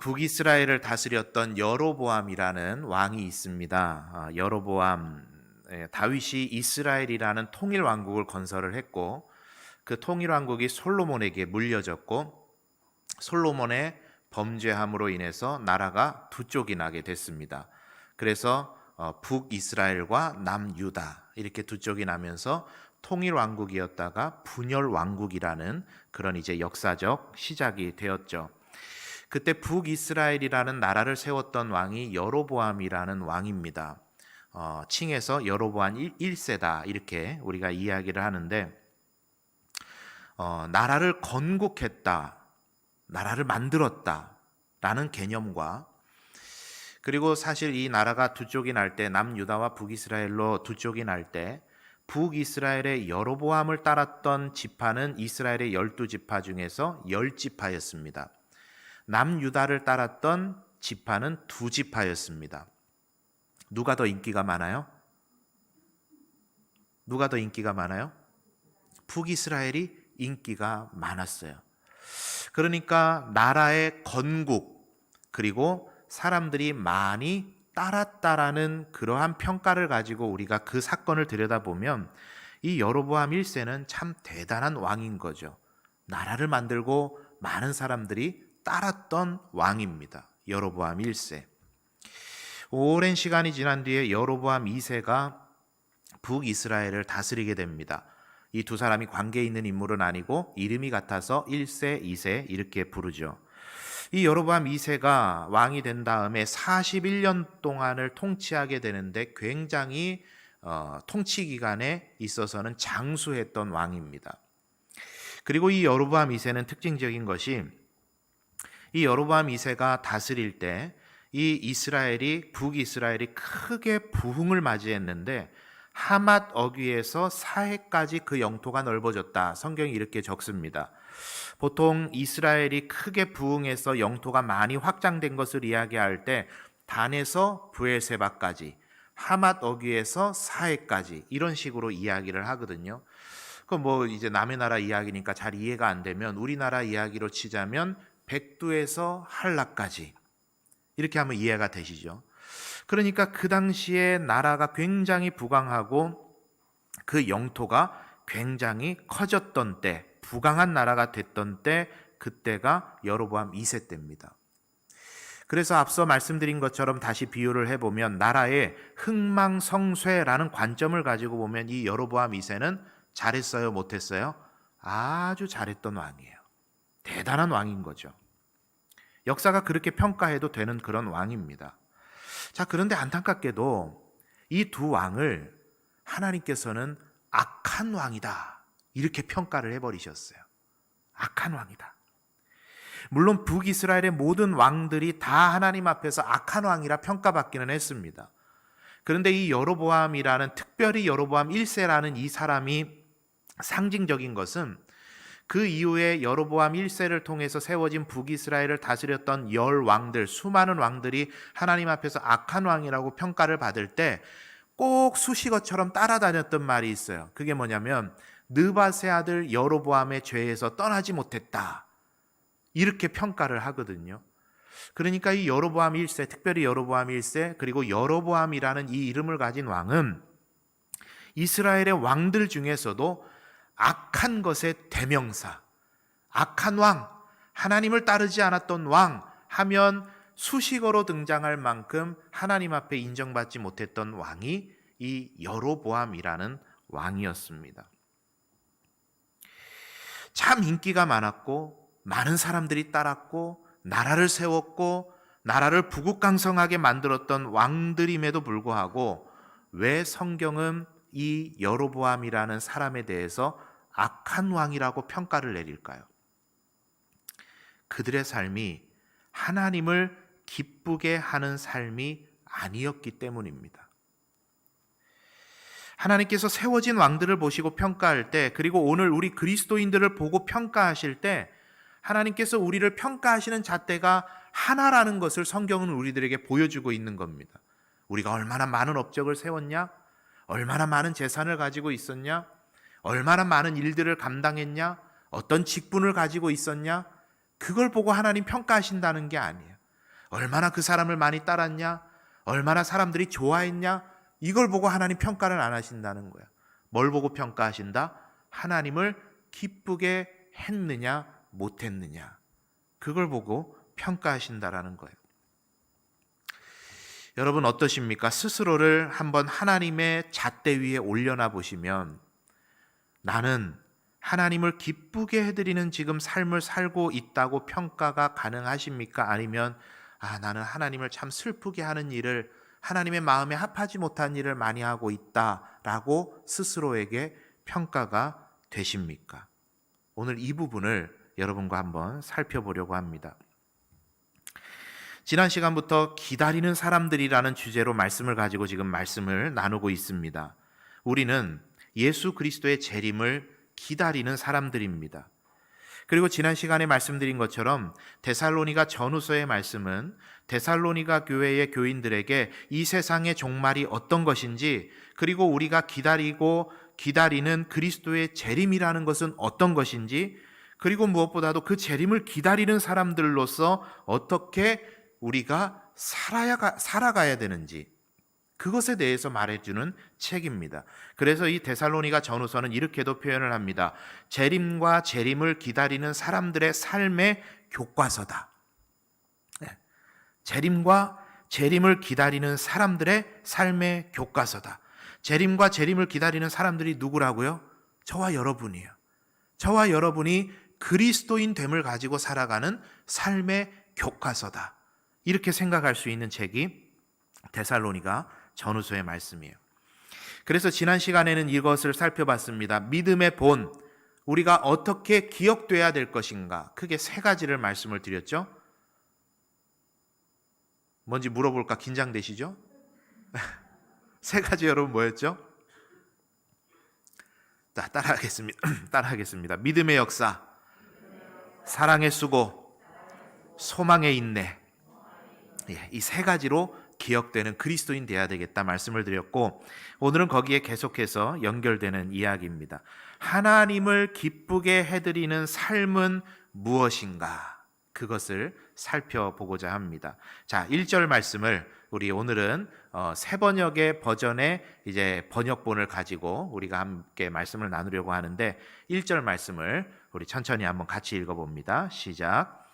북이스라엘을 다스렸던 여로보암이라는 왕이 있습니다. 여로보암, 다윗이 이스라엘이라는 통일 왕국을 건설을 했고 그 통일 왕국이 솔로몬에게 물려졌고 솔로몬의 범죄함으로 인해서 나라가 두 쪽이 나게 됐습니다. 그래서 북이스라엘과 남유다 이렇게 두 쪽이 나면서 통일 왕국이었다가 분열 왕국이라는 그런 이제 역사적 시작이 되었죠. 그때 북이스라엘이라는 나라를 세웠던 왕이 여로보암이라는 왕입니다. 칭해서 여로보암 1세다 이렇게 우리가 이야기를 하는데 나라를 건국했다, 나라를 만들었다 라는 개념과 그리고 사실 이 나라가 두 쪽이 날 때 남유다와 북이스라엘로 두 쪽이 날 때 북이스라엘의 여로보암을 따랐던 지파는 이스라엘의 12지파 중에서 10지파였습니다. 남유다를 따랐던 지파는 2지파였습니다. 누가 더 인기가 많아요? 누가 더 인기가 많아요? 북이스라엘이 인기가 많았어요. 그러니까 나라의 건국 그리고 사람들이 많이 따랐다라는 그러한 평가를 가지고 우리가 그 사건을 들여다보면 이 여로보암 1세는 참 대단한 왕인 거죠. 나라를 만들고 많은 사람들이 따랐던 왕입니다. 여로보암 1세. 오랜 시간이 지난 뒤에 여로보암 2세가 북이스라엘을 다스리게 됩니다. 이 두 사람이 관계 있는 인물은 아니고 이름이 같아서 1세, 2세 이렇게 부르죠. 이 여로보암 2세가 왕이 된 다음에 41년 동안을 통치하게 되는데 굉장히 통치 기간에 있어서는 장수했던 왕입니다. 그리고 이 여로보암 2세는 특징적인 것이 이 여로보암 2세가 다스릴 때 이 이스라엘이 북이스라엘이 크게 부흥을 맞이했는데 하맛 어귀에서 사해까지 그 영토가 넓어졌다. 성경이 이렇게 적습니다. 보통 이스라엘이 크게 부흥해서 영토가 많이 확장된 것을 이야기할 때 단에서 브엘세바까지 하맛 어귀에서 사해까지 이런 식으로 이야기를 하거든요. 그 뭐 이제 남의 나라 이야기니까 잘 이해가 안 되면 우리나라 이야기로 치자면 백두에서 한라까지 이렇게 하면 이해가 되시죠. 그러니까 그 당시에 나라가 굉장히 부강하고 그 영토가 굉장히 커졌던 때, 부강한 나라가 됐던 때, 그때가 여로보암 2세 때입니다. 그래서 앞서 말씀드린 것처럼 다시 비유를 해보면 나라의 흥망성쇠라는 관점을 가지고 보면 이 여로보암 2세는 잘했어요, 못했어요? 아주 잘했던 왕이에요. 대단한 왕인 거죠. 역사가 그렇게 평가해도 되는 그런 왕입니다. 자, 그런데 안타깝게도 이 두 왕을 하나님께서는 악한 왕이다 이렇게 평가를 해버리셨어요. 악한 왕이다. 물론 북이스라엘의 모든 왕들이 다 하나님 앞에서 악한 왕이라 평가받기는 했습니다. 그런데 이 여로보암이라는 특별히 여로보암 1세라는 이 사람이 상징적인 것은 그 이후에 여로보암 1세를 통해서 세워진 북이스라엘을 다스렸던 10왕들, 수많은 왕들이 하나님 앞에서 악한 왕이라고 평가를 받을 때 꼭 수식어처럼 따라다녔던 말이 있어요. 그게 뭐냐면 느밧의 아들 여로보암의 죄에서 떠나지 못했다. 이렇게 평가를 하거든요. 그러니까 이 여로보암 1세, 특별히 여로보암 1세 그리고 여로보암이라는 이 이름을 가진 왕은 이스라엘의 왕들 중에서도 악한 것의 대명사, 악한 왕, 하나님을 따르지 않았던 왕 하면 수식어로 등장할 만큼 하나님 앞에 인정받지 못했던 왕이 이 여로보암이라는 왕이었습니다. 참 인기가 많았고 많은 사람들이 따랐고 나라를 세웠고 나라를 부국강성하게 만들었던 왕들임에도 불구하고 왜 성경은 이 여로보암이라는 사람에 대해서 악한 왕이라고 평가를 내릴까요? 그들의 삶이 하나님을 기쁘게 하는 삶이 아니었기 때문입니다. 하나님께서 세워진 왕들을 보시고 평가할 때, 그리고 오늘 우리 그리스도인들을 보고 평가하실 때 하나님께서 우리를 평가하시는 잣대가 하나라는 것을 성경은 우리들에게 보여주고 있는 겁니다. 우리가 얼마나 많은 업적을 세웠냐? 얼마나 많은 재산을 가지고 있었냐? 얼마나 많은 일들을 감당했냐? 어떤 직분을 가지고 있었냐? 그걸 보고 하나님 평가하신다는 게 아니에요. 얼마나 그 사람을 많이 따랐냐, 얼마나 사람들이 좋아했냐, 이걸 보고 하나님 평가를 안 하신다는 거예요. 뭘 보고 평가하신다? 하나님을 기쁘게 했느냐 못했느냐, 그걸 보고 평가하신다라는 거예요. 여러분 어떠십니까? 스스로를 한번 하나님의 잣대 위에 올려놔 보시면, 나는 하나님을 기쁘게 해드리는 지금 삶을 살고 있다고 평가가 가능하십니까? 아니면 나는 하나님을 참 슬프게 하는 일을, 하나님의 마음에 합하지 못한 일을 많이 하고 있다라고 스스로에게 평가가 되십니까? 오늘 이 부분을 여러분과 한번 살펴보려고 합니다. 지난 시간부터 기다리는 사람들이라는 주제로 말씀을 가지고 지금 말씀을 나누고 있습니다. 우리는 예수 그리스도의 재림을 기다리는 사람들입니다. 그리고 지난 시간에 말씀드린 것처럼 데살로니가 전후서의 말씀은 데살로니가 교회의 교인들에게 이 세상의 종말이 어떤 것인지, 그리고 우리가 기다리는 그리스도의 재림이라는 것은 어떤 것인지, 그리고 무엇보다도 그 재림을 기다리는 사람들로서 어떻게 우리가 살아가야 되는지, 그것에 대해서 말해주는 책입니다. 그래서 이 데살로니가 전후서는 이렇게도 표현을 합니다. 재림과 재림을 기다리는 사람들의 삶의 교과서다. 재림과 재림을 기다리는 사람들의 삶의 교과서다. 재림과 재림을 기다리는 사람들이 누구라고요? 저와 여러분이에요. 저와 여러분이 그리스도인 됨을 가지고 살아가는 삶의 교과서다. 이렇게 생각할 수 있는 책이 데살로니가 전후서의 말씀이에요. 그래서 지난 시간에는 이것을 살펴봤습니다. 믿음의 본, 우리가 어떻게 기억돼야 될 것인가, 크게 세 가지를 말씀을 드렸죠. 뭔지 물어볼까 긴장되시죠? 세 가지 여러분 뭐였죠? 따라하겠습니다. 믿음의 역사, 사랑의 수고, 소망의 인내. 이 세 가지로 기억되는 그리스도인 되어야 되겠다 말씀을 드렸고, 오늘은 거기에 계속해서 연결되는 이야기입니다. 하나님을 기쁘게 해드리는 삶은 무엇인가, 그것을 살펴보고자 합니다. 자, 1절 말씀을 우리 오늘은 새 번역의 버전의 이제 번역본을 가지고 우리가 함께 말씀을 나누려고 하는데, 1절 말씀을 우리 천천히 한번 같이 읽어봅니다. 시작.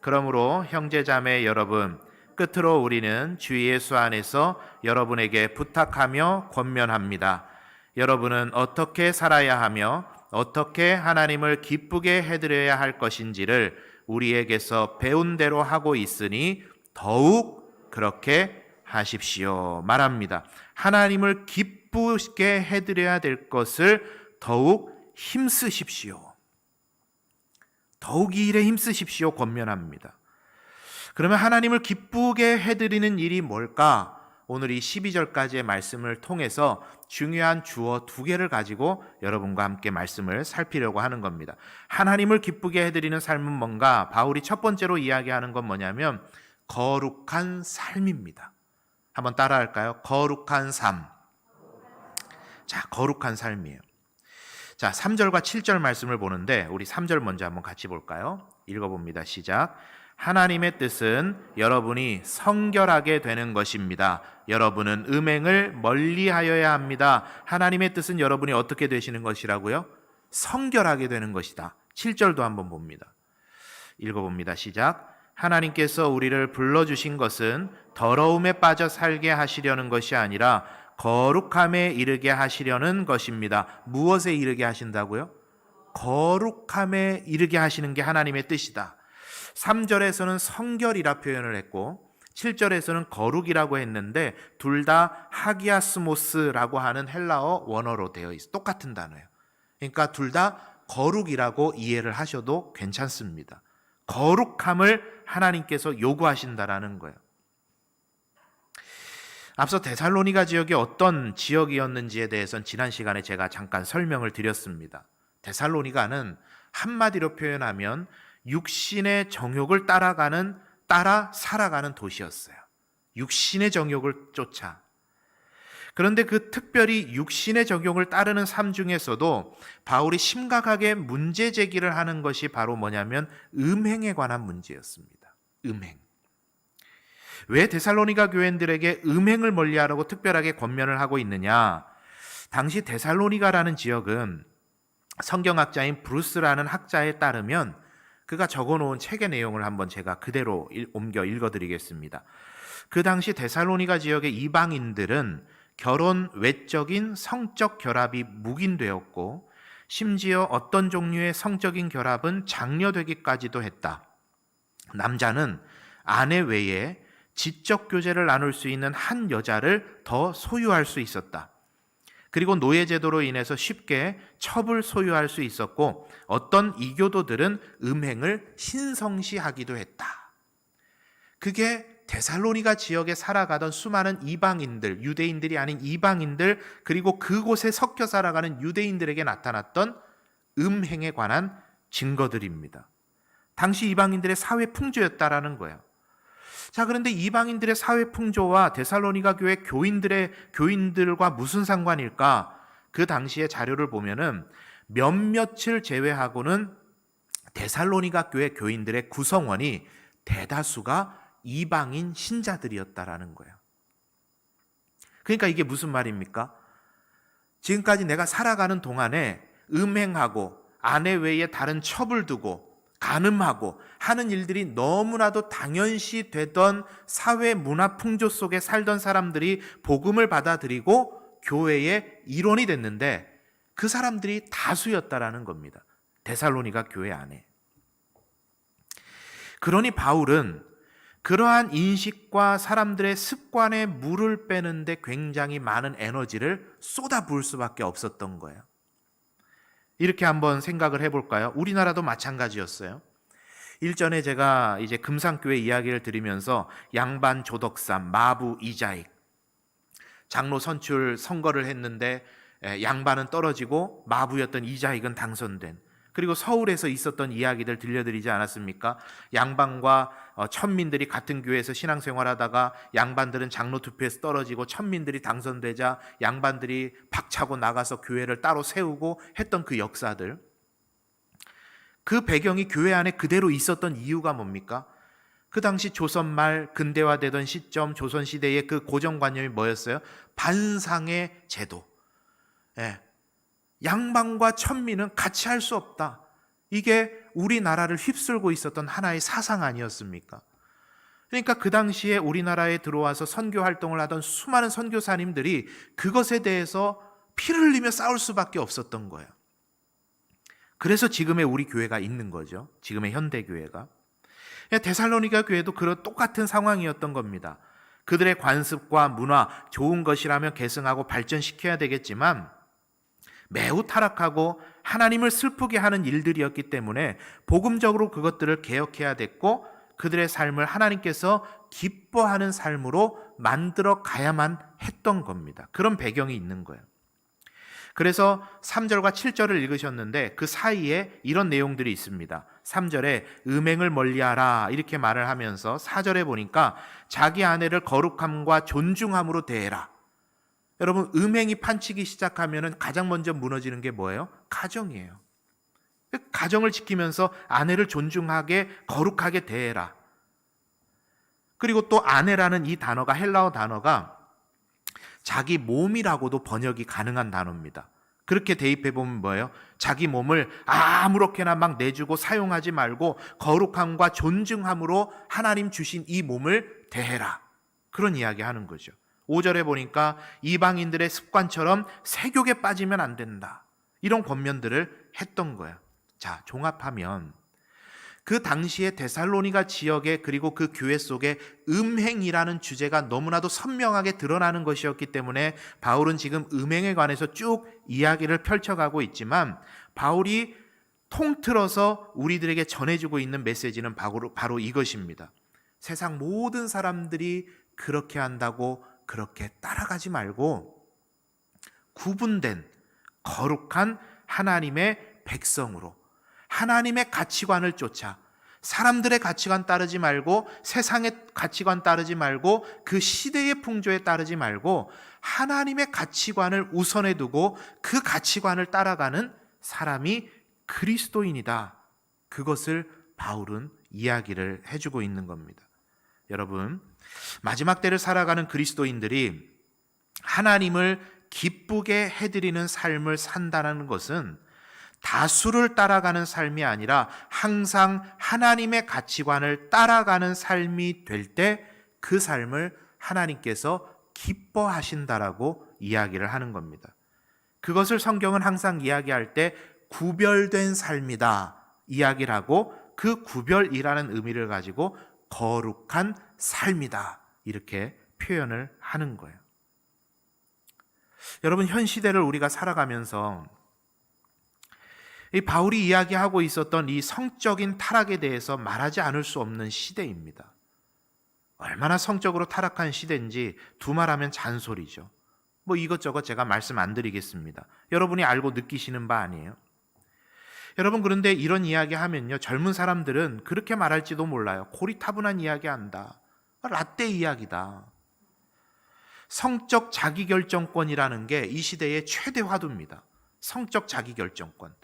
그러므로 형제자매 여러분, 끝으로 우리는 주 예수 안에서 여러분에게 부탁하며 권면합니다. 여러분은 어떻게 살아야 하며 어떻게 하나님을 기쁘게 해드려야 할 것인지를 우리에게서 배운 대로 하고 있으니 더욱 그렇게 하십시오 말합니다. 하나님을 기쁘게 해드려야 될 것을 더욱 힘쓰십시오. 더욱 이 일에 힘쓰십시오 권면합니다. 그러면 하나님을 기쁘게 해드리는 일이 뭘까? 오늘 이 12절까지의 말씀을 통해서 중요한 주어 두 개를 가지고 여러분과 함께 말씀을 살피려고 하는 겁니다. 하나님을 기쁘게 해드리는 삶은 뭔가? 바울이 첫 번째로 이야기하는 건 뭐냐면 거룩한 삶입니다. 한번 따라할까요? 거룩한 삶. 자, 거룩한 삶이에요. 자, 3절과 7절 말씀을 보는데 우리 3절 먼저 한번 같이 볼까요? 읽어봅니다. 시작. 하나님의 뜻은 여러분이 성결하게 되는 것입니다. 여러분은 음행을 멀리하여야 합니다. 하나님의 뜻은 여러분이 어떻게 되시는 것이라고요? 성결하게 되는 것이다. 7절도 한번 봅니다. 읽어봅니다. 시작. 하나님께서 우리를 불러주신 것은 더러움에 빠져 살게 하시려는 것이 아니라 거룩함에 이르게 하시려는 것입니다. 무엇에 이르게 하신다고요? 거룩함에 이르게 하시는 게 하나님의 뜻이다. 3절에서는 성결이라 표현을 했고 7절에서는 거룩이라고 했는데 둘 다 하기아스모스라고 하는 헬라어 원어로 되어 있어요. 똑같은 단어예요. 그러니까 둘 다 거룩이라고 이해를 하셔도 괜찮습니다. 거룩함을 하나님께서 요구하신다라는 거예요. 앞서 데살로니가 지역이 어떤 지역이었는지에 대해서는 지난 시간에 제가 잠깐 설명을 드렸습니다. 데살로니가는 한마디로 표현하면 육신의 정욕을 따라 살아가는 도시였어요. 육신의 정욕을 쫓아. 그런데 그 특별히 육신의 적용을 따르는 삶 중에서도 바울이 심각하게 문제 제기를 하는 것이 바로 뭐냐면 음행에 관한 문제였습니다. 음행. 왜 데살로니가 교인들에게 음행을 멀리하라고 특별하게 권면을 하고 있느냐? 당시 데살로니가라는 지역은 성경학자인 브루스라는 학자에 따르면 그가 적어놓은 책의 내용을 한번 제가 그대로 옮겨 읽어드리겠습니다. 그 당시 데살로니가 지역의 이방인들은 결혼 외적인 성적 결합이 묵인되었고 심지어 어떤 종류의 성적인 결합은 장려되기까지도 했다. 남자는 아내 외에 지적 교제를 나눌 수 있는 한 여자를 더 소유할 수 있었다. 그리고 노예제도로 인해서 쉽게 첩을 소유할 수 있었고 어떤 이교도들은 음행을 신성시하기도 했다. 그게 데살로니가 지역에 살아가던 수많은 이방인들, 유대인들이 아닌 이방인들, 그리고 그곳에 섞여 살아가는 유대인들에게 나타났던 음행에 관한 증거들입니다. 당시 이방인들의 사회 풍조였다라는 거예요. 자, 그런데 이방인들의 사회 풍조와 데살로니가 교회 교인들과 무슨 상관일까? 그 당시의 자료를 보면은 몇몇을 제외하고는 데살로니가 교회 교인들의 구성원이 대다수가 이방인 신자들이었다라는 거예요. 그러니까 이게 무슨 말입니까? 지금까지 내가 살아가는 동안에 음행하고 아내 외에 다른 첩을 두고 간음하고 하는 일들이 너무나도 당연시 되던 사회 문화 풍조 속에 살던 사람들이 복음을 받아들이고 교회의 일원이 됐는데 그 사람들이 다수였다라는 겁니다. 데살로니가 교회 안에. 그러니 바울은 그러한 인식과 사람들의 습관에 물을 빼는데 굉장히 많은 에너지를 쏟아부을 수밖에 없었던 거예요. 이렇게 한번 생각을 해볼까요? 우리나라도 마찬가지였어요. 일전에 제가 이제 금산교회 이야기를 드리면서 양반 조덕삼, 마부 이자익, 장로 선출 선거를 했는데 양반은 떨어지고 마부였던 이자익은 당선된, 그리고 서울에서 있었던 이야기들 들려드리지 않았습니까? 양반과 천민들이 같은 교회에서 신앙생활하다가 양반들은 장로 투표에서 떨어지고 천민들이 당선되자 양반들이 박차고 나가서 교회를 따로 세우고 했던 그 역사들. 그 배경이 교회 안에 그대로 있었던 이유가 뭡니까? 그 당시 조선 말 근대화되던 시점, 조선시대의 그 고정관념이 뭐였어요? 반상의 제도. 양반과 천민은 같이 할 수 없다. 이게 우리나라를 휩쓸고 있었던 하나의 사상 아니었습니까? 그러니까 그 당시에 우리나라에 들어와서 선교 활동을 하던 수많은 선교사님들이 그것에 대해서 피를 흘리며 싸울 수밖에 없었던 거예요. 그래서 지금의 우리 교회가 있는 거죠. 지금의 현대교회가. 데살로니가 교회도 그런 똑같은 상황이었던 겁니다. 그들의 관습과 문화, 좋은 것이라면 계승하고 발전시켜야 되겠지만 매우 타락하고 하나님을 슬프게 하는 일들이었기 때문에 복음적으로 그것들을 개혁해야 됐고 그들의 삶을 하나님께서 기뻐하는 삶으로 만들어 가야만 했던 겁니다. 그런 배경이 있는 거예요. 그래서 3절과 7절을 읽으셨는데 그 사이에 이런 내용들이 있습니다. 3절에 음행을 멀리하라 이렇게 말을 하면서 4절에 보니까 자기 아내를 거룩함과 존중함으로 대해라. 여러분, 음행이 판치기 시작하면 가장 먼저 무너지는 게 뭐예요? 가정이에요. 가정을 지키면서 아내를 존중하게 거룩하게 대해라. 그리고 또 아내라는 이 단어가 헬라어 단어가 자기 몸이라고도 번역이 가능한 단어입니다. 그렇게 대입해 보면 뭐예요? 자기 몸을 아무렇게나 막 내주고 사용하지 말고 거룩함과 존중함으로 하나님 주신 이 몸을 대해라. 그런 이야기 하는 거죠. 5절에 보니까 이방인들의 습관처럼 세욕에 빠지면 안 된다. 이런 권면들을 했던 거예요. 자, 종합하면 그 당시에 데살로니가 지역에 그리고 그 교회 속에 음행이라는 주제가 너무나도 선명하게 드러나는 것이었기 때문에 바울은 지금 음행에 관해서 쭉 이야기를 펼쳐가고 있지만 바울이 통틀어서 우리들에게 전해주고 있는 메시지는 바로 이것입니다. 세상 모든 사람들이 그렇게 한다고 그렇게 따라가지 말고 구분된 거룩한 하나님의 백성으로 하나님의 가치관을 쫓아 사람들의 가치관 따르지 말고 세상의 가치관 따르지 말고 그 시대의 풍조에 따르지 말고 하나님의 가치관을 우선에 두고 그 가치관을 따라가는 사람이 그리스도인이다. 그것을 바울은 이야기를 해주고 있는 겁니다. 여러분, 마지막 때를 살아가는 그리스도인들이 하나님을 기쁘게 해드리는 삶을 산다는 것은 다수를 따라가는 삶이 아니라 항상 하나님의 가치관을 따라가는 삶이 될 때 그 삶을 하나님께서 기뻐하신다라고 이야기를 하는 겁니다. 그것을 성경은 항상 이야기할 때 구별된 삶이다 이야기를 하고, 그 구별이라는 의미를 가지고 거룩한 삶이다 이렇게 표현을 하는 거예요. 여러분, 현 시대를 우리가 살아가면서 이 바울이 이야기하고 있었던 이 성적인 타락에 대해서 말하지 않을 수 없는 시대입니다. 얼마나 성적으로 타락한 시대인지 두말하면 잔소리죠. 이것저것 제가 말씀 안 드리겠습니다. 여러분이 알고 느끼시는 바 아니에요? 여러분, 그런데 이런 이야기 하면요, 젊은 사람들은 그렇게 말할지도 몰라요. 고리타분한 이야기 한다. 라떼 이야기다. 성적 자기결정권이라는 게 이 시대의 최대 화두입니다. 성적 자기결정권.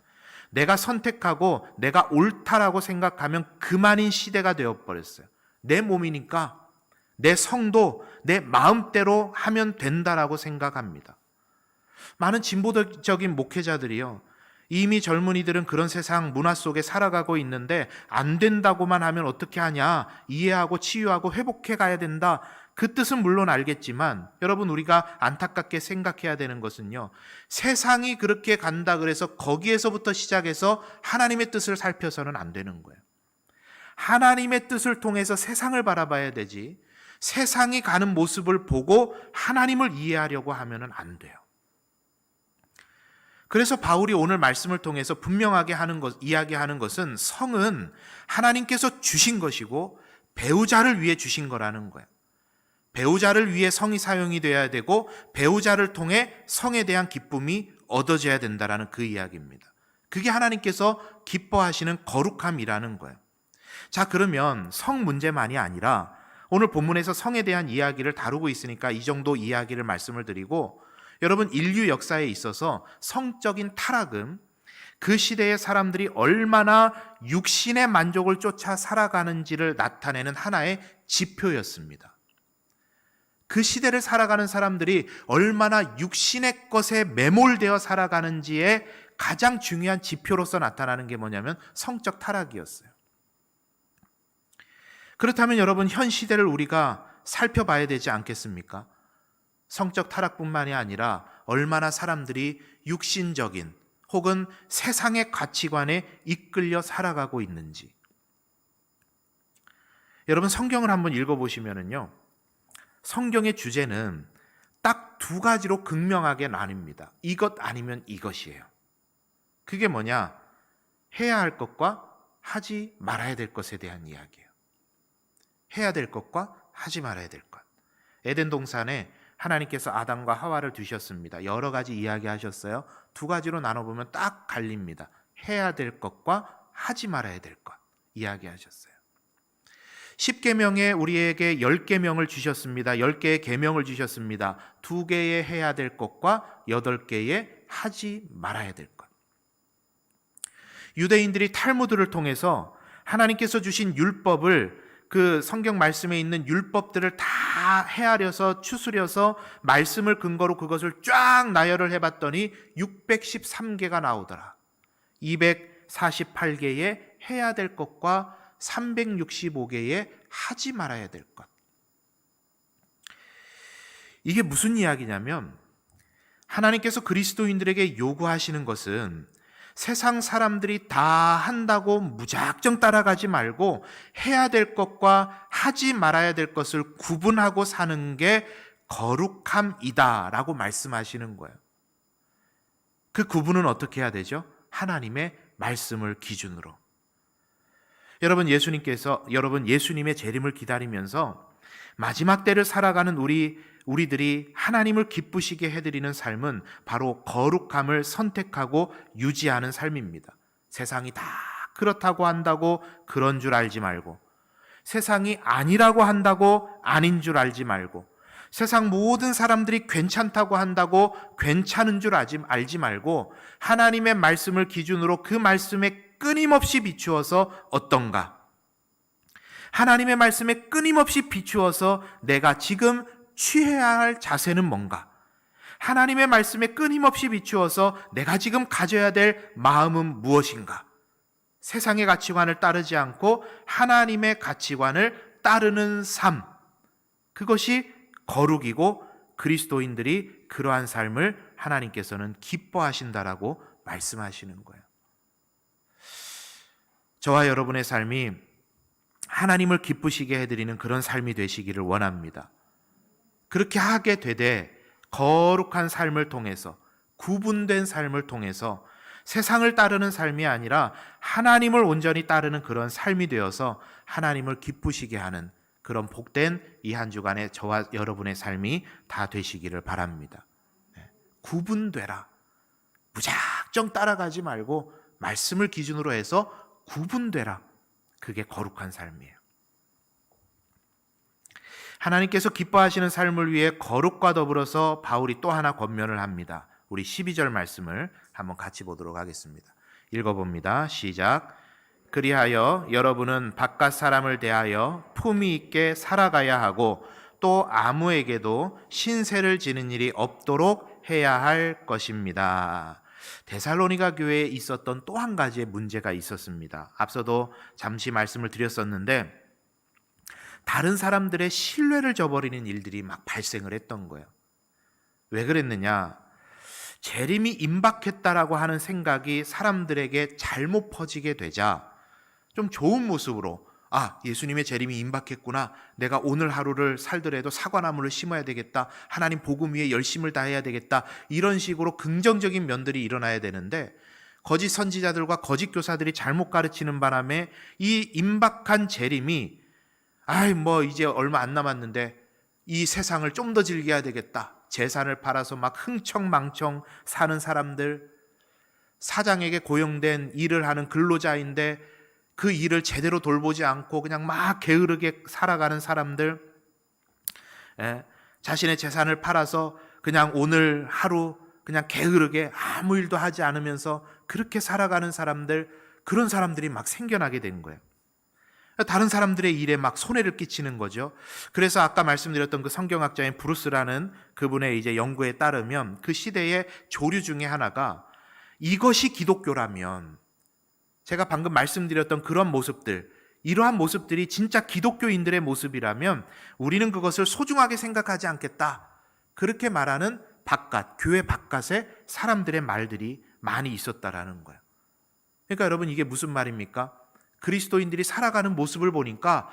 내가 선택하고 내가 옳다라고 생각하면 그만인 시대가 되어버렸어요. 내 몸이니까 내 성도 내 마음대로 하면 된다라고 생각합니다. 많은 진보적인 목회자들이요, 이미 젊은이들은 그런 세상 문화 속에 살아가고 있는데 안 된다고만 하면 어떻게 하냐, 이해하고 치유하고 회복해 가야 된다, 그 뜻은 물론 알겠지만 여러분, 우리가 안타깝게 생각해야 되는 것은요, 세상이 그렇게 간다 그래서 거기에서부터 시작해서 하나님의 뜻을 살펴서는 안 되는 거예요. 하나님의 뜻을 통해서 세상을 바라봐야 되지, 세상이 가는 모습을 보고 하나님을 이해하려고 하면 안 돼요. 그래서 바울이 오늘 말씀을 통해서 분명하게 이야기하는 것은 성은 하나님께서 주신 것이고 배우자를 위해 주신 거라는 거예요. 배우자를 위해 성이 사용이 돼야 되고 배우자를 통해 성에 대한 기쁨이 얻어져야 된다라는 그 이야기입니다. 그게 하나님께서 기뻐하시는 거룩함이라는 거예요. 자, 그러면 성 문제만이 아니라 오늘 본문에서 성에 대한 이야기를 다루고 있으니까 이 정도 이야기를 말씀을 드리고, 여러분, 인류 역사에 있어서 성적인 타락은 그 시대의 사람들이 얼마나 육신의 만족을 쫓아 살아가는지를 나타내는 하나의 지표였습니다. 그 시대를 살아가는 사람들이 얼마나 육신의 것에 매몰되어 살아가는지의 가장 중요한 지표로서 나타나는 게 뭐냐면 성적 타락이었어요. 그렇다면 여러분, 현 시대를 우리가 살펴봐야 되지 않겠습니까? 성적 타락뿐만이 아니라 얼마나 사람들이 육신적인 혹은 세상의 가치관에 이끌려 살아가고 있는지. 여러분, 성경을 한번 읽어보시면요, 성경의 주제는 딱 두 가지로 극명하게 나뉩니다. 이것 아니면 이것이에요. 그게 뭐냐? 해야 할 것과 하지 말아야 될 것에 대한 이야기예요. 해야 될 것과 하지 말아야 될 것. 에덴 동산에 하나님께서 아담과 하와를 두셨습니다. 여러 가지 이야기하셨어요. 두 가지로 나눠보면 딱 갈립니다. 해야 될 것과 하지 말아야 될 것 이야기하셨어요. 10계명에 우리에게 10계명을 주셨습니다. 10개의 계명을 주셨습니다. 2개의 해야 될 것과 8개의 하지 말아야 될 것. 유대인들이 탈무드를 통해서 하나님께서 주신 율법을, 그 성경 말씀에 있는 율법들을 다 헤아려서 추스려서 말씀을 근거로 그것을 쫙 나열을 해봤더니 613개가 나오더라. 248개의 해야 될 것과 365개의 하지 말아야 될 것. 이게 무슨 이야기냐면, 하나님께서 그리스도인들에게 요구하시는 것은 세상 사람들이 다 한다고 무작정 따라가지 말고 해야 될 것과 하지 말아야 될 것을 구분하고 사는 게 거룩함이다라고 말씀하시는 거예요. 그 구분은 어떻게 해야 되죠? 하나님의 말씀을 기준으로. 여러분, 예수님의 재림을 기다리면서 마지막 때를 살아가는 우리들이 하나님을 기쁘시게 해드리는 삶은 바로 거룩함을 선택하고 유지하는 삶입니다. 세상이 다 그렇다고 한다고 그런 줄 알지 말고, 세상이 아니라고 한다고 아닌 줄 알지 말고, 세상 모든 사람들이 괜찮다고 한다고 괜찮은 줄 알지 말고 하나님의 말씀을 기준으로 그 말씀에 끊임없이 비추어서 어떤가? 하나님의 말씀에 끊임없이 비추어서 내가 지금 취해야 할 자세는 뭔가? 하나님의 말씀에 끊임없이 비추어서 내가 지금 가져야 될 마음은 무엇인가? 세상의 가치관을 따르지 않고 하나님의 가치관을 따르는 삶, 그것이 거룩이고 그리스도인들이 그러한 삶을 하나님께서는 기뻐하신다라고 말씀하시는 거예요. 저와 여러분의 삶이 하나님을 기쁘시게 해드리는 그런 삶이 되시기를 원합니다. 그렇게 하게 되되 거룩한 삶을 통해서, 구분된 삶을 통해서 세상을 따르는 삶이 아니라 하나님을 온전히 따르는 그런 삶이 되어서 하나님을 기쁘시게 하는 그런 복된 이 한 주간의 저와 여러분의 삶이 다 되시기를 바랍니다. 구분되라. 무작정 따라가지 말고 말씀을 기준으로 해서 구분되라. 그게 거룩한 삶이에요. 하나님께서 기뻐하시는 삶을 위해 거룩과 더불어서 바울이 또 하나 권면을 합니다. 우리 12절 말씀을 한번 같이 보도록 하겠습니다. 읽어봅니다. 시작. 그리하여 여러분은 바깥 사람을 대하여 품위 있게 살아가야 하고 또 아무에게도 신세를 지는 일이 없도록 해야 할 것입니다. 데살로니가 교회에 있었던 또 한 가지의 문제가 있었습니다. 앞서도 잠시 말씀을 드렸었는데 다른 사람들의 신뢰를 저버리는 일들이 막 발생을 했던 거예요. 왜 그랬느냐? 재림이 임박했다라고 하는 생각이 사람들에게 잘못 퍼지게 되자 좀 좋은 모습으로 예수님의 재림이 임박했구나. 내가 오늘 하루를 살더라도 사과나무를 심어야 되겠다. 하나님 복음 위에 열심을 다해야 되겠다. 이런 식으로 긍정적인 면들이 일어나야 되는데 거짓 선지자들과 거짓 교사들이 잘못 가르치는 바람에 이 임박한 재림이 이제 얼마 안 남았는데 이 세상을 좀 더 즐겨야 되겠다. 재산을 팔아서 막 흥청망청 사는 사람들, 사장에게 고용된 일을 하는 근로자인데 그 일을 제대로 돌보지 않고 그냥 막 게으르게 살아가는 사람들, 자신의 재산을 팔아서 그냥 오늘 하루 그냥 게으르게 아무 일도 하지 않으면서 그렇게 살아가는 사람들, 그런 사람들이 막 생겨나게 된 거예요. 다른 사람들의 일에 막 손해를 끼치는 거죠. 그래서 아까 말씀드렸던 그 성경학자인 브루스라는 그분의 이제 연구에 따르면 그 시대의 조류 중에 하나가 이것이 기독교라면, 제가 방금 말씀드렸던 그런 모습들, 이러한 모습들이 진짜 기독교인들의 모습이라면 우리는 그것을 소중하게 생각하지 않겠다. 그렇게 말하는 교회 바깥에 사람들의 말들이 많이 있었다라는 거예요. 그러니까 여러분, 이게 무슨 말입니까? 그리스도인들이 살아가는 모습을 보니까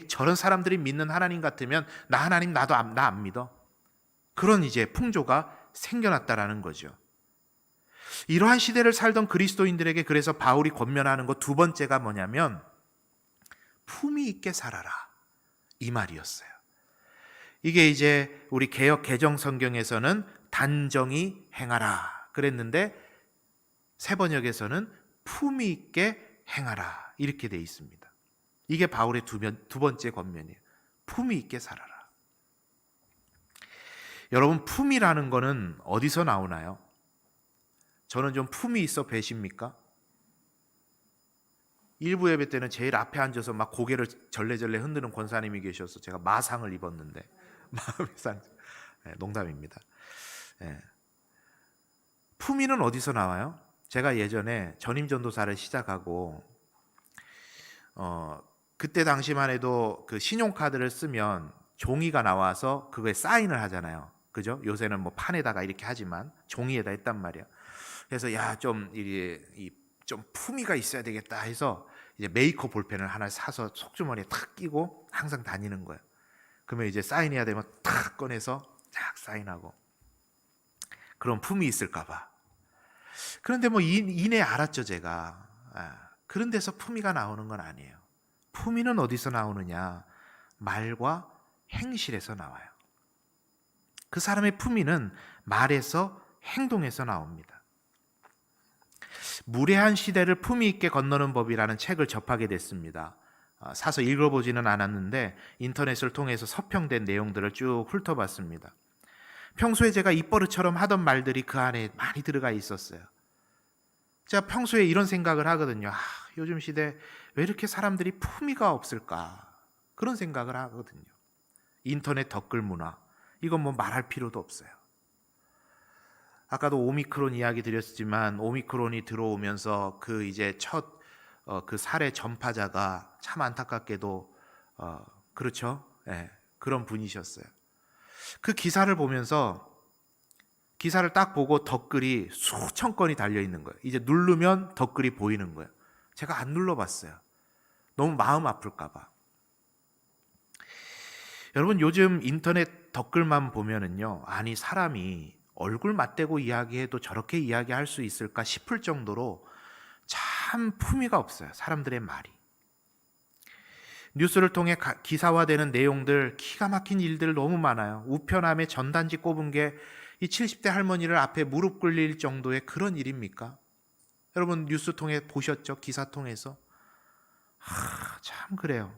저런 사람들이 믿는 하나님 같으면 나 안 믿어. 그런 이제 풍조가 생겨났다라는 거죠. 이러한 시대를 살던 그리스도인들에게 그래서 바울이 권면하는 것 두 번째가 뭐냐면 품위 있게 살아라, 이 말이었어요. 이게 이제 우리 개역 개정 성경에서는 단정히 행하라 그랬는데 세번역에서는 품위 있게 행하라 이렇게 돼 있습니다. 이게 바울의 두 번째 권면이에요. 품위 있게 살아라. 여러분, 품위라는 거는 어디서 나오나요? 저는 좀 품위 있어 뵈십니까? 일부 예배 때는 제일 앞에 앉아서 막 고개를 절레절레 흔드는 권사님이 계셔서 제가 마상을 입었는데 마음의 상, 농담입니다. 품위는 어디서 나와요? 제가 예전에 전임 전도사를 시작하고 그때 당시만 해도 그 신용카드를 쓰면 종이가 나와서 그거에 사인을 하잖아요. 그죠? 요새는 뭐 판에다가 이렇게 하지만 종이에다 했단 말이야. 그래서 좀 품위가 있어야 되겠다 해서 이제 메이커 볼펜을 하나 사서 속주머니에 탁 끼고 항상 다니는 거예요. 그러면 이제 사인해야 되면 탁 꺼내서 탁 사인하고. 그럼 품위 있을까 봐. 그런데 이내 알았죠, 제가. 그런 데서 품위가 나오는 건 아니에요. 품위는 어디서 나오느냐? 말과 행실에서 나와요. 그 사람의 품위는 말에서 행동에서 나옵니다. 무례한 시대를 품위 있게 건너는 법이라는 책을 접하게 됐습니다. 사서 읽어보지는 않았는데 인터넷을 통해서 서평된 내용들을 쭉 훑어봤습니다. 평소에 제가 입버릇처럼 하던 말들이 그 안에 많이 들어가 있었어요. 제가 평소에 이런 생각을 하거든요. 요즘 시대 왜 이렇게 사람들이 품위가 없을까? 그런 생각을 하거든요. 인터넷 댓글 문화, 이건 뭐 말할 필요도 없어요. 아까도 오미크론 이야기 드렸지만 오미크론이 들어오면서 그 이제 첫 그 사례 전파자가 참 안타깝게도 그렇죠. 그런 분이셨어요. 그 기사를 보면서 기사를 딱 보고 댓글이 수천 건이 달려 있는 거예요. 이제 누르면 댓글이 보이는 거예요. 제가 안 눌러봤어요. 너무 마음 아플까 봐. 여러분 요즘 인터넷 댓글만 보면은요, 아니 사람이 얼굴 맞대고 이야기해도 저렇게 이야기할 수 있을까 싶을 정도로 참 품위가 없어요. 사람들의 말이. 뉴스를 통해 기사화되는 내용들, 기가 막힌 일들 너무 많아요. 우편함에 전단지 꼽은 게 이 70대 할머니를 앞에 무릎 꿇릴 정도의 그런 일입니까? 여러분 뉴스 통해 보셨죠? 기사 통해서. 참 그래요.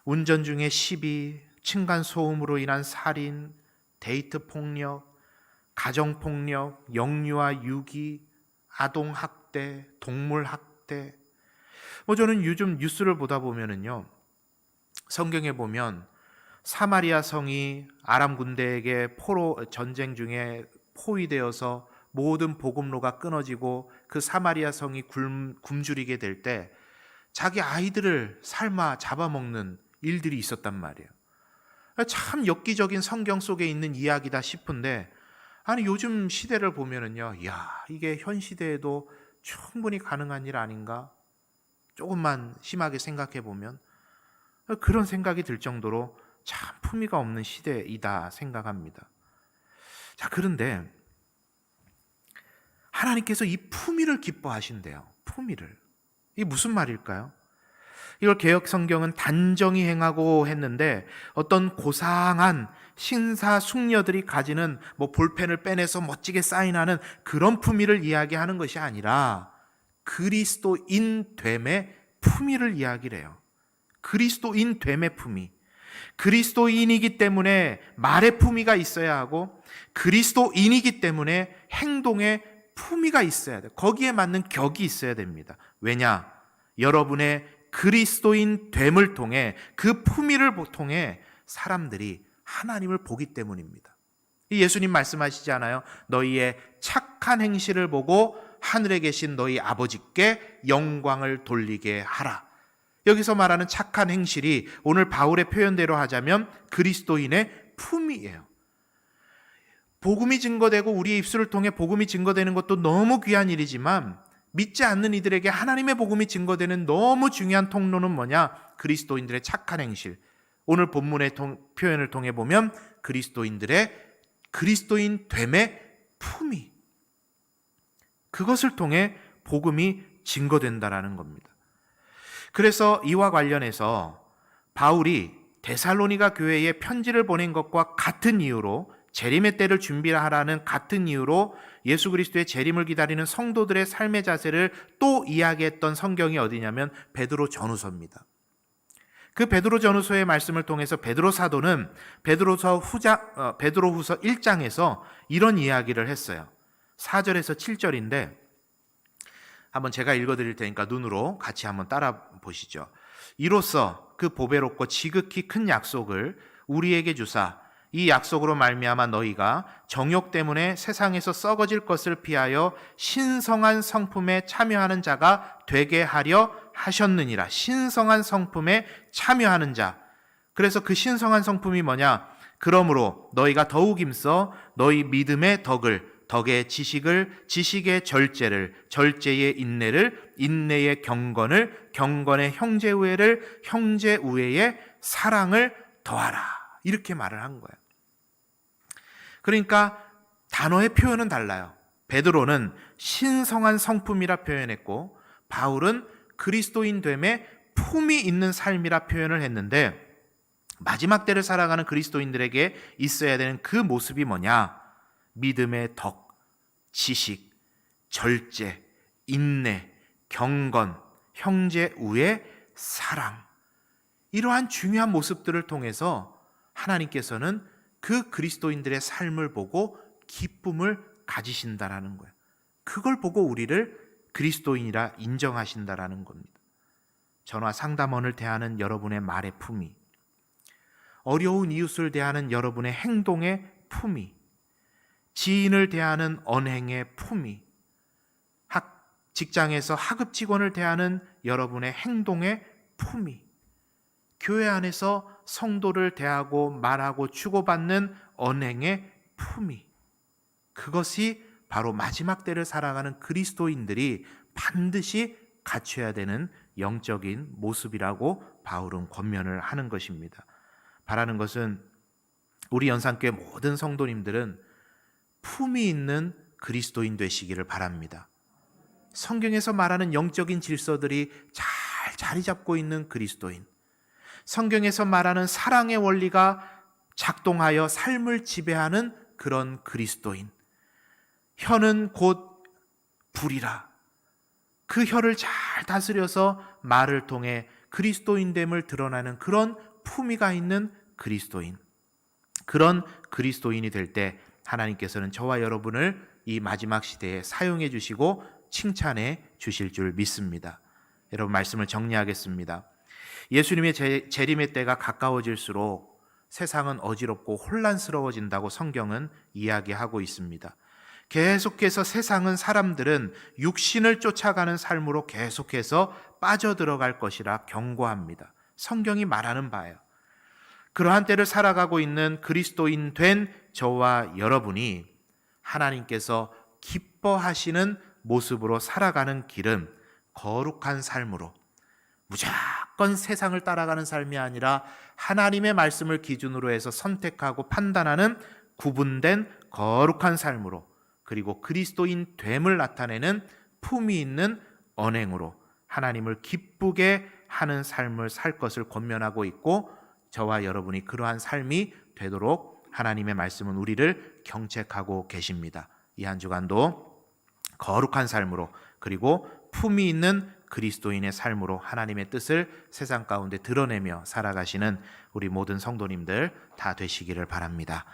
운전 중에 시비, 층간소음으로 인한 살인, 데이트 폭력, 가정 폭력, 영유아 유기, 아동 학대, 동물 학대. 저는 요즘 뉴스를 보다 보면은요, 성경에 보면 사마리아 성이 아람 군대에게 포로 전쟁 중에 포위되어서 모든 복음로가 끊어지고 그 사마리아 성이 굶주리게 될 때 자기 아이들을 삶아 잡아먹는 일들이 있었단 말이에요. 참 엽기적인 성경 속에 있는 이야기다 싶은데, 아니 요즘 시대를 보면은요, 이게 현 시대에도 충분히 가능한 일 아닌가? 조금만 심하게 생각해 보면 그런 생각이 들 정도로 참 품위가 없는 시대이다 생각합니다. 자, 그런데 하나님께서 이 품위를 기뻐하신대요. 품위를. 이게 무슨 말일까요? 이걸 개역 성경은 단정히 행하고 했는데, 어떤 고상한 신사숙녀들이 가지는 볼펜을 빼내서 멋지게 사인하는 그런 품위를 이야기하는 것이 아니라 그리스도인 됨의 품위를 이야기해요. 그리스도인 됨의 품위. 그리스도인이기 때문에 말의 품위가 있어야 하고, 그리스도인이기 때문에 행동의 품위가 있어야 돼요. 거기에 맞는 격이 있어야 됩니다. 왜냐? 여러분의 그리스도인 됨을 통해, 그 품위를 통해 사람들이 하나님을 보기 때문입니다. 예수님 말씀하시지 않아요? 너희의 착한 행실을 보고 하늘에 계신 너희 아버지께 영광을 돌리게 하라. 여기서 말하는 착한 행실이 오늘 바울의 표현대로 하자면 그리스도인의 품위예요. 복음이 증거되고 우리의 입술을 통해 복음이 증거되는 것도 너무 귀한 일이지만, 믿지 않는 이들에게 하나님의 복음이 증거되는 너무 중요한 통로는 뭐냐? 그리스도인들의 착한 행실. 오늘 본문의 표현을 통해 보면 그리스도인들의 그리스도인 됨의 품위. 그것을 통해 복음이 증거된다라는 겁니다. 그래서 이와 관련해서 바울이 데살로니가 교회에 편지를 보낸 것과 같은 이유로, 재림의 때를 준비하라는 같은 이유로 예수 그리스도의 재림을 기다리는 성도들의 삶의 자세를 또 이야기했던 성경이 어디냐면 베드로 전후서입니다. 그 베드로 전후서의 말씀을 통해서 베드로 사도는 베드로후서 1장에서 이런 이야기를 했어요. 4절에서 7절인데 한번 제가 읽어드릴 테니까 눈으로 같이 한번 따라 보시죠. 이로써 그 보배롭고 지극히 큰 약속을 우리에게 주사 이 약속으로 말미암아 너희가 정욕 때문에 세상에서 썩어질 것을 피하여 신성한 성품에 참여하는 자가 되게 하려 하셨느니라. 신성한 성품에 참여하는 자. 그래서 그 신성한 성품이 뭐냐? 그러므로 너희가 더욱 힘써 너희 믿음의 덕을, 덕의 지식을, 지식의 절제를, 절제의 인내를, 인내의 경건을, 경건의 형제우애를, 형제우애의 사랑을 더하라. 이렇게 말을 한 거예요. 그러니까 단어의 표현은 달라요. 베드로는 신성한 성품이라 표현했고, 바울은 그리스도인 됨에 품이 있는 삶이라 표현을 했는데, 마지막 때를 살아가는 그리스도인들에게 있어야 되는 그 모습이 뭐냐? 믿음의 덕, 지식, 절제, 인내, 경건, 형제 우애, 사랑. 이러한 중요한 모습들을 통해서 하나님께서는 그 그리스도인들의 삶을 보고 기쁨을 가지신다라는 거예요. 그걸 보고 우리를 그리스도인이라 인정하신다라는 겁니다. 전화 상담원을 대하는 여러분의 말의 품위, 어려운 이웃을 대하는 여러분의 행동의 품위, 지인을 대하는 언행의 품위, 직장에서 하급 직원을 대하는 여러분의 행동의 품위, 교회 안에서 성도를 대하고 말하고 주고받는 언행의 품위, 그것이 바로 마지막 때를 살아가는 그리스도인들이 반드시 갖춰야 되는 영적인 모습이라고 바울은 권면을 하는 것입니다. 바라는 것은 우리 연산교회 모든 성도님들은 품위 있는 그리스도인 되시기를 바랍니다. 성경에서 말하는 영적인 질서들이 잘 자리 잡고 있는 그리스도인, 성경에서 말하는 사랑의 원리가 작동하여 삶을 지배하는 그런 그리스도인, 혀는 곧 불이라, 그 혀를 잘 다스려서 말을 통해 그리스도인됨을 드러나는 그런 품위가 있는 그리스도인, 그런 그리스도인이 될 때 하나님께서는 저와 여러분을 이 마지막 시대에 사용해 주시고 칭찬해 주실 줄 믿습니다. 여러분, 말씀을 정리하겠습니다. 예수님의 재림의 때가 가까워질수록 세상은 어지럽고 혼란스러워진다고 성경은 이야기하고 있습니다. 계속해서 사람들은 육신을 쫓아가는 삶으로 계속해서 빠져들어갈 것이라 경고합니다. 성경이 말하는 바예요. 그러한 때를 살아가고 있는 그리스도인 된 저와 여러분이 하나님께서 기뻐하시는 모습으로 살아가는 길은 거룩한 삶으로, 무조건 세상을 따라가는 삶이 아니라 하나님의 말씀을 기준으로 해서 선택하고 판단하는 구분된 거룩한 삶으로, 그리고 그리스도인 됨을 나타내는 품위 있는 언행으로 하나님을 기쁘게 하는 삶을 살 것을 권면하고 있고, 저와 여러분이 그러한 삶이 되도록 하나님의 말씀은 우리를 경책하고 계십니다. 이 한 주간도 거룩한 삶으로, 그리고 품위 있는 그리스도인의 삶으로 하나님의 뜻을 세상 가운데 드러내며 살아가시는 우리 모든 성도님들 다 되시기를 바랍니다.